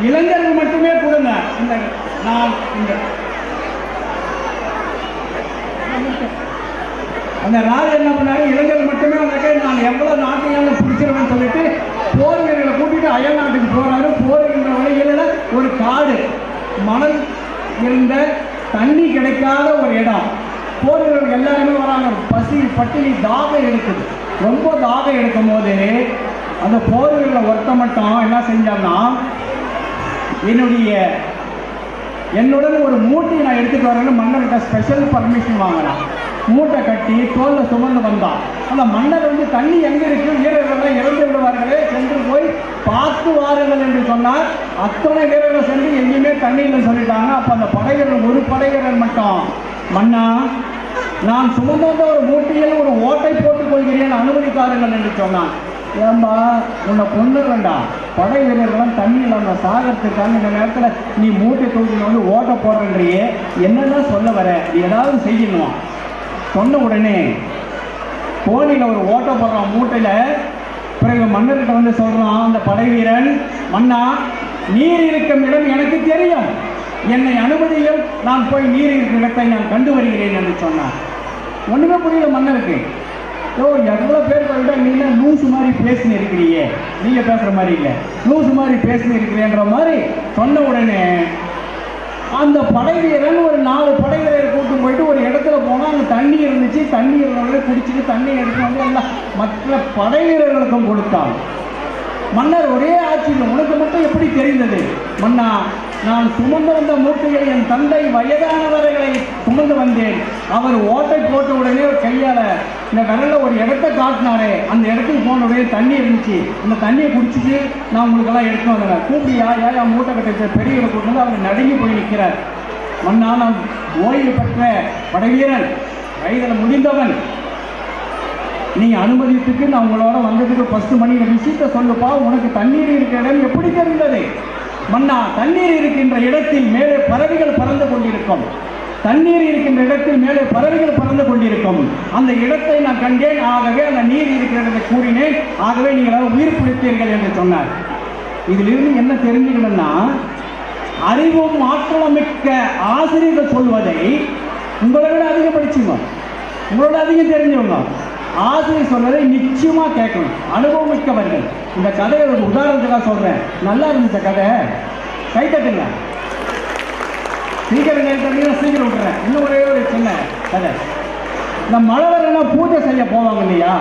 இளைஞர்கள் மட்டுமே கொடுங்க. இந்த நான் இந்த அந்த ராஜ என்ன பண்ணாரு, இளைஞர்கள் மட்டுமே வந்தாக்க நான் எவ்வளவு நாட்டையாலும் பிடிச்சிருவேன்னு சொல்லிட்டு போர் வீரர்களை கூட்டிட்டு அயல் நாட்டுக்கு போறாரு. போருகின்ற வழிகளில் ஒரு காடு, மணல் இருந்த தண்ணி கிடைக்காத ஒரு இடம். போர் வீரர்கள் எல்லாருமே வராங்க. பசி பட்டினி தாகம் எடுக்குது. ரொம்ப தாகம் எடுக்கும் போது அந்த போர் வீரர்களை ஒருத்த மட்டும் என்ன செஞ்சான்னா, என்னுடன் ஒரு மூட்டை நான் எடுத்துட்டு வரேன்னு மன்னர்கிட்ட ஸ்பெஷல் பர்மிஷன் வாங்கினான். மூட்டை கட்டி தோல்ல சுமந்து வந்தான். அந்த மன்னர் வந்து தண்ணி எங்க இருக்கு, வீரர்கள் இறந்து விடுவார்களே, சென்று போய் பார்த்து வாருங்கள் என்று சொன்னார். அத்தனை வீரர்கள் சென்று எங்கேயுமே தண்ணி இல்லைன்னு சொல்லிட்டாங்க. அப்ப அந்த படைவீரர் ஒரு படைவீரர் மட்டும், மன்னா நான் சுமந்து வந்த ஒரு மூட்டையில் ஒரு ஓட்டை போட்டுக் கொள்கிறேன், அனுமதித்தார்கள் என்று சொன்னான். ஏம்பா உன்னை கொண்டு வேண்டாம், படை வீரர்கள்லாம் தண்ணி இல்லாம சாகறதுக்கான இந்த நேரத்தில் நீ மூட்டை தூக்கி வந்து ஓட்ட போடுறன்றியே, என்னென்ன சொல்ல வர, நீ ஏதாவது செய்யணும். சொன்ன உடனே கோணியில் ஒரு ஓட்ட போடுறான் மூட்டையில். பிறகு மன்னர்கிட்ட வந்து சொல்றான் அந்த படை வீரன், மன்னா நீர் இருக்கும் இடம் எனக்கு தெரியும், என்னை அனுமதியும், நான் போய் நீர் இருக்கிற இடத்தை நான் கண்டு வருகிறேன் என்று சொன்னார். ஒண்ணுமே புரியல மன்னருக்கு. எவ்வளோ பேர் சொல்லிட்டா நீ லூசு மாதிரி பேசினு இருக்கிறியே, நீங்க பேசுற மாதிரி இல்லை, லூசு மாதிரி பேசினு இருக்கிறேன்ற மாதிரி சொன்ன உடனே அந்த படை வீரன் ஒரு 4 படை வீரர் கூட்டு போயிட்டு ஒரு இடத்துல போனால் அங்கே தண்ணி இருந்துச்சு. தண்ணி இருந்தவங்களே குடிச்சிட்டு தண்ணி எடுத்து வந்து எல்லாம் மற்ற படை வீரர்களுக்கும் கொடுத்தான். மன்னர் ஒரே ஆட்சியில், உனக்கு மட்டும் எப்படி தெரிந்தது? மன்னா நான் சுமந்து வந்த மூட்டையை என் தந்தை வயதானவர்களை சுமந்து வந்தேன். அவர் ஓட்டை போட்ட உடனே கையால் இந்த விரலில் ஒரு இடத்தை காட்டினாரே, அந்த இடத்துக்கு போன உடனே தண்ணி இருந்துச்சு. அந்த தண்ணியை குடிச்சிட்டு நான் உங்களுக்கெல்லாம் எடுத்து வந்தேன். கூப்பிடியா யா மூட்டை கட்ட பெரியவரை கூட்டு வந்து அவர் நடுங்கி போய் நிற்கிறார். மன்னா நான் ஓய்வு பெற்ற படைவீரன், வயதில் முடிந்தவன், நீங்க அனுமதித்துக்கு நான் உங்களோட வந்ததுக்கு 10 மணி விஷயத்தை சொல்லுப்பா. உனக்கு தண்ணீர் இருக்கிற இடம் எப்படி தெரிந்தது? மன்னா தண்ணீர் இருக்கின்ற இடத்தில் மேலே பறவைகள் பறந்து கொண்டிருக்கும், தண்ணீர் இருக்கின்ற இடத்தில் மேலே பறவைகள் பறந்து கொண்டிருக்கும், அந்த இடத்தை நான் கண்டேன், ஆகவே அந்த நீர் இருக்கிறதை கூறினேன், ஆகவே நீங்கள் உயிர் பிடித்தீர்கள் என்று சொன்னார். இதிலிருந்து என்ன தெரிஞ்சுக்கணும்னா, அறிவும் ஆற்றலும் மிக்க ஆசிரியர்கள் சொல்வதை உங்களை விட அதிகம் படிச்சுங்க, உங்களோட அதிகம் தெரிஞ்சவங்க ஆசிரியர் சொல்வதை நிச்சயமா கேட்கணும், அனுபவம் மிக்கவர்கள். இந்த கதையை ஒரு உதாரணத்துக்காக சொல்றேன். நல்லா இருந்துச்ச கதை, கை தட்டுங்க. சீக்கிரம் கேட்டீங்கன்னா சீக்கிரம் விட்டுறேன். இன்னும் ஒரே ஒரு சின்ன கதை. இந்த மழை வரலன்னா பூஜை செய்ய போவாங்க இல்லையா,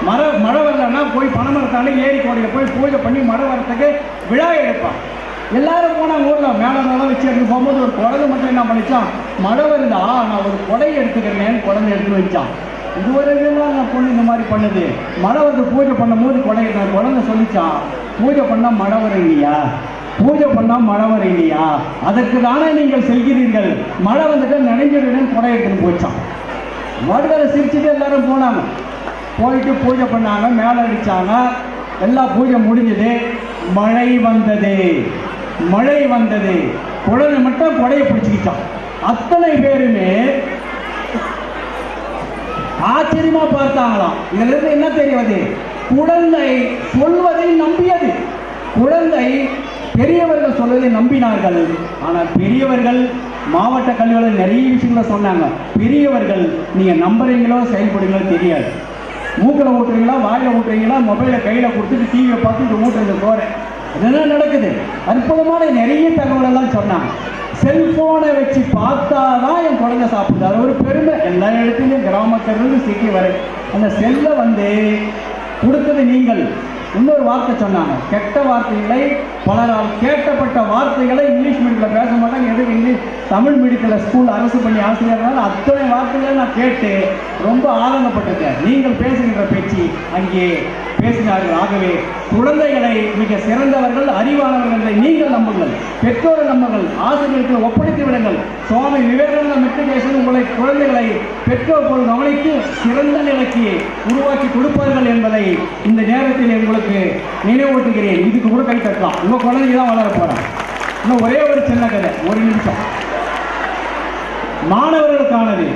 மழை வரலன்னா போய் பனைமரத்தாண்ட ஏரி கோடையில் போய் பூஜை பண்ணி மழை வரத்துக்கு விழா எடுப்பான். எல்லாரும் போனால் ஊரில் மேலே வச்சு எடுத்து போகும்போது ஒரு குழந்தை மட்டும் என்ன பண்ணிச்சான், மழை வருதா நான் ஒரு கொடை எடுத்துக்கிறேன்னு குழந்தை எடுத்து வச்சான். இதுவரைக்கும் நான் பொண்ணு இந்த மாதிரி பண்ணுது, மழை வந்து பூஜை பண்ணும் போது கொடை குழந்தை சொல்லிச்சான், பூஜை பண்ணால் மழை வர இல்லையா, பூஜை பண்ணால் மழை வர இல்லையா, அதற்கு தானே நீங்கள் செல்கிறீர்கள், மழை வந்துட்டு நினைஞ்சிடுன்னு கொடை எடுத்துன்னு போச்சான். மறுதலை சிரிச்சுட்டு எல்லாரும் போனாங்க. போயிட்டு பூஜை பண்ணாங்க, மேலே அடித்தாங்க, எல்லா பூஜை முடிஞ்சது. மழை வந்தது, மழை வந்தது. குழந்தை மட்டும் கொடையை பிடிச்சிக்கிட்டான். அத்தனை பேருமே ஆச்சரியமா பார்த்தாங்களாம். இதுல இருந்து என்ன தெரிவது? குழந்தை சொல்வதை நம்பியது. குழந்தை பெரியவர்கள் சொல்வதை நம்பினார்கள். ஆனால் பெரியவர்கள் மாவட்ட கல்வியாளர் நிறைய விஷயங்களை சொன்னாங்க. பெரியவர்கள் நீங்க நம்புறீங்களோ செயல்படுங்களோ தெரியாது. மூக்கில் ஊட்டுறீங்களா, வாயில ஊட்டுறீங்களா, மொபைலை கையில கொடுத்துட்டு டிவியை பார்த்துட்டு ஊட்டுறது போற இதெல்லாம் நடக்குது. அற்புதமான நிறைய தகவல் எல்லாம் சொன்னாங்க. செல்போனை வச்சு பார்த்தாதான் என் குழந்தை சாப்பிடுது, அது ஒரு பெருமை. எல்லா இடத்துலையும் கிராமத்திலிருந்து சிட்டி வரை அந்த செல்லை வந்து கொடுத்தது நீங்கள். இன்னொரு வார்த்தை சொன்னாங்க, கெட்ட வார்த்தைகளை பலரால் கேட்கப்பட்ட வார்த்தைகளை இங்கிலீஷ் மீடியத்தில் பேச மாட்டாங்க. எதுக்கு இங்கிலீஷ் தமிழ் மீடியத்தில் ஸ்கூல் அரசு பள்ளி ஆசிரியர்களால் அத்தனை வார்த்தைகளை நான் கேட்டு ரொம்ப ஆதங்கப்பட்டிருக்கேன். நீங்கள் பேசுகின்ற பேச்சு அங்கே பேசினார்கள். ஆகவே குழந்தைகளை மிக சிறந்தவர்கள், அறிவானவர்கள் நீங்கள் நம்புங்கள், பெற்றோரை நம்புங்கள், ஆசிரியர்களை ஒப்படைத்து விடுங்கள். சுவாமி விவேகானந்த மெட்ரிகுலேஷன் உங்களை குழந்தைகளை பெற்றோர் போல் கவனித்து சிறந்த நிலைக்கு உருவாக்கி கொடுப்பார்கள் என்பதை இந்த நேரத்தில் உங்களுக்கு நினைவூட்டுகிறேன். இதுக்கு கூட கை தட்டலாம். உங்க குழந்தைங்க தான் வளர போறான். இன்னும் ஒரே ஒரு சின்ன கதை, ஒரு நிமிஷம். மாணவர்களுக்கானது.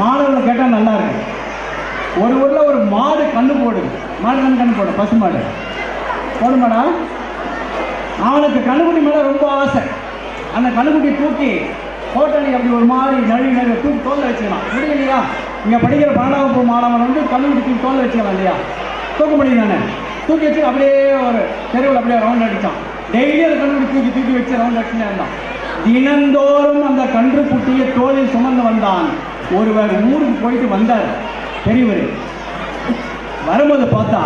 மாணவர்கள் கேட்டால் நல்லா இருக்கு. ஒரு ஊர்ல ஒரு மாடு கண்ணு போடுது. மாடு கண்ணு போடும், பசு மாடு போடுமாடா. அவனுக்கு கண்ணுக்குட்டி மேலே ரொம்ப ஆசை. அந்த கண்ணுக்குட்டி தூக்கி ஹோட்டலுக்கு அப்படி ஒரு மாதிரி நழுவி தூக்கி தோல்ல வச்சுக்கலாம் முடியும் இல்லையா? இங்கே படிக்கிற 12ஆம் வகுப்பு மாணவன் வந்து கண்ணுக்குட்டி தோல்ல வச்சுக்கலாம் இல்லையா? தூக்க முடியும் தானே? தூக்கி வச்சு அப்படியே ஒரு தெருவில் அப்படியே ரவுண்ட் அடித்தான். டெய்லி அந்த கண்ணுக்குட்டி தூக்கி வச்சு ரவுண்ட் அடிச்சுனே இருந்தான். தினந்தோறும் அந்த கன்றுக்குட்டியை தோளில் சுமந்து வந்தான். ஒருவர் ஊருக்கு போயிட்டு வந்தார். பெரியவர் வரும்போது பார்த்தா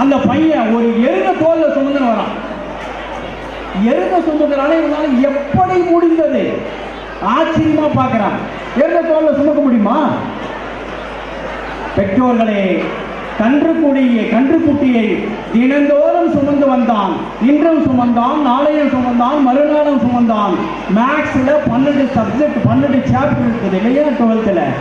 அந்த பையன் ஒரு எருத தோல்ல சுமந்துன்னு வரான். எருத சுமந்துறானே இவனால எப்படி முடிந்தது? ஆச்சரியமா பார்க்கிறான். எருத தோல்ல சுமக்க முடியுமா? பெற்றோர்களே, கன்றுக்குட்டியை தினந்தோறும் சுமந்து வந்தான். இன்றும் சுமந்தான், நாளையும் சுமந்தான், மறுநாளும் சுமந்தான். மேக்ஸ்ல 12 சப்ஜெக்ட் 12 சாப்டர் இருக்குது இல்லையா? 12th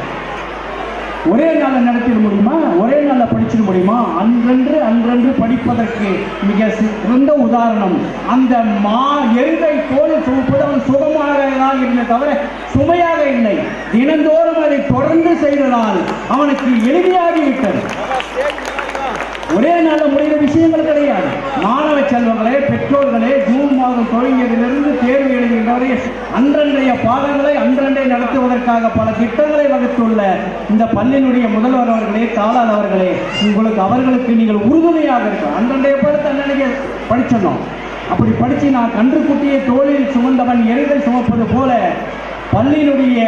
ஒரே நாளில் நடத்திட முடியுமா? ஒரே நாளில் படிச்சிட முடியுமா? அன்றன்று படிப்பதற்கு மிக சிறந்த உதாரணம் அந்த எருதை தோளில் சுமப்பது. அவன் சுகமாக தான் இருந்த தவிர சுமையாக இல்லை. தினந்தோறும் அதை தொடர்ந்து செய்ததால் அவனுக்கு எளிமையாகிவிட்டது. ஒரே நாளில் முடிகிற விஷயங்கள் கிடையாது. மாணவ செல்வங்களே, பெற்றோர்களே, ஜூன் மாதம் தொடங்கியதிலிருந்து தேர்வு எழுதுகின்றவரை அன்றன்றைய பாடங்களை அன்றன்றை நடத்துவதற்காக பல திட்டங்களை வகுத்துள்ள இந்த பள்ளியினுடைய முதல்வர் அவர்களே, தாளாளர் அவர்களே, அவர்களுக்கு நீங்கள் உறுதுணையாக இருக்க. அன்றன்றைய பாடத்தை அன்றைய படிச்சிடணும். அப்படி படித்து நான் கன்றுக்குட்டியை தோளில் சுமந்தவன் எருதை சுமப்பது போல பள்ளியினுடைய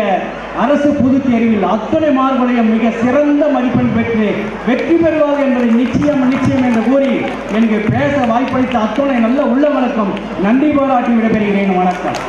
அரசு பொதுத் தேர்வில் அத்தனை மாணவர்களையும் மிக சிறந்த மதிப்பெண் பெற்று வெற்றி பெறுவார்கள் என்பதை நிச்சயம் என்று கூறி எனக்கு பேச வாய்ப்பளித்த அத்தனை நல்ல உள்ளவனுக்கும் நன்றி பாராட்டி விடைபெறுகிறேன். வணக்கம்.